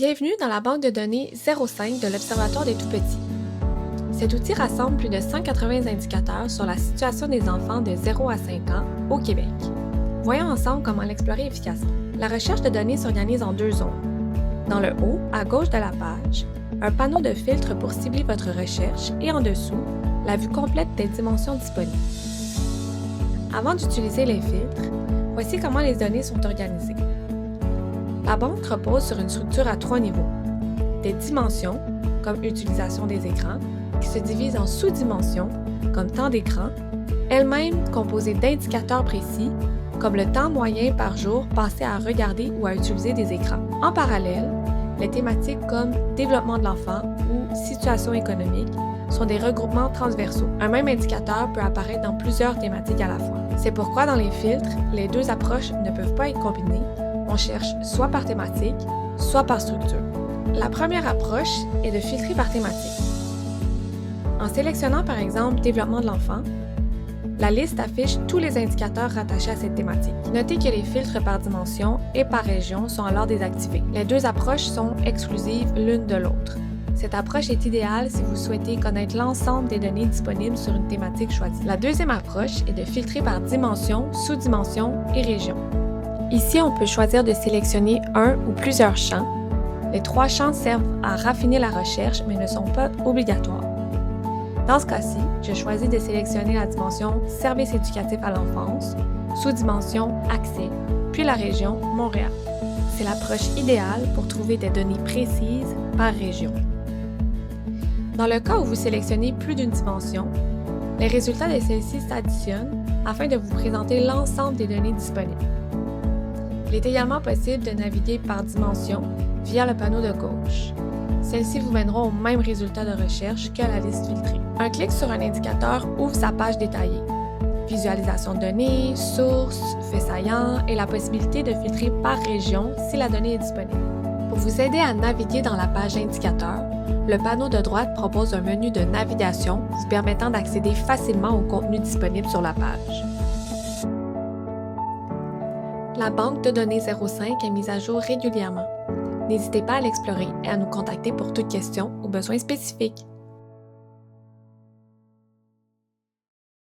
Bienvenue dans la banque de données 05 de l'Observatoire des Tout-Petits. Cet outil rassemble plus de 180 indicateurs sur la situation des enfants de 0 à 5 ans au Québec. Voyons ensemble comment l'explorer efficacement. La recherche de données s'organise en deux zones. Dans le haut, à gauche de la page, un panneau de filtres pour cibler votre recherche et en dessous, la vue complète des dimensions disponibles. Avant d'utiliser les filtres, voici comment les données sont organisées. La banque repose sur une structure à trois niveaux. Des dimensions, comme utilisation des écrans, qui se divisent en sous-dimensions, comme temps d'écran, elles-mêmes composées d'indicateurs précis, comme le temps moyen par jour passé à regarder ou à utiliser des écrans. En parallèle, les thématiques comme développement de l'enfant ou situation économique sont des regroupements transversaux. Un même indicateur peut apparaître dans plusieurs thématiques à la fois. C'est pourquoi dans les filtres, les deux approches ne peuvent pas être combinées. On cherche soit par thématique, soit par structure. La première approche est de filtrer par thématique. En sélectionnant par exemple développement de l'enfant, la liste affiche tous les indicateurs rattachés à cette thématique. Notez que les filtres par dimension et par région sont alors désactivés. Les deux approches sont exclusives l'une de l'autre. Cette approche est idéale si vous souhaitez connaître l'ensemble des données disponibles sur une thématique choisie. La deuxième approche est de filtrer par dimension, sous-dimension et région. Ici, on peut choisir de sélectionner un ou plusieurs champs. Les trois champs servent à raffiner la recherche, mais ne sont pas obligatoires. Dans ce cas-ci, je choisis de sélectionner la dimension Services éducatifs à l'enfance, sous-dimension Accès, puis la région Montréal. C'est l'approche idéale pour trouver des données précises par région. Dans le cas où vous sélectionnez plus d'une dimension, les résultats de celle-ci s'additionnent afin de vous présenter l'ensemble des données disponibles. Il est également possible de naviguer par dimension via le panneau de gauche. Celles-ci vous mèneront au même résultat de recherche que la liste filtrée. Un clic sur un indicateur ouvre sa page détaillée. Visualisation de données, sources, faits saillants et la possibilité de filtrer par région si la donnée est disponible. Pour vous aider à naviguer dans la page indicateur, le panneau de droite propose un menu de navigation vous permettant d'accéder facilement au contenu disponible sur la page. La banque de données 05 est mise à jour régulièrement. N'hésitez pas à l'explorer et à nous contacter pour toute question ou besoin spécifique.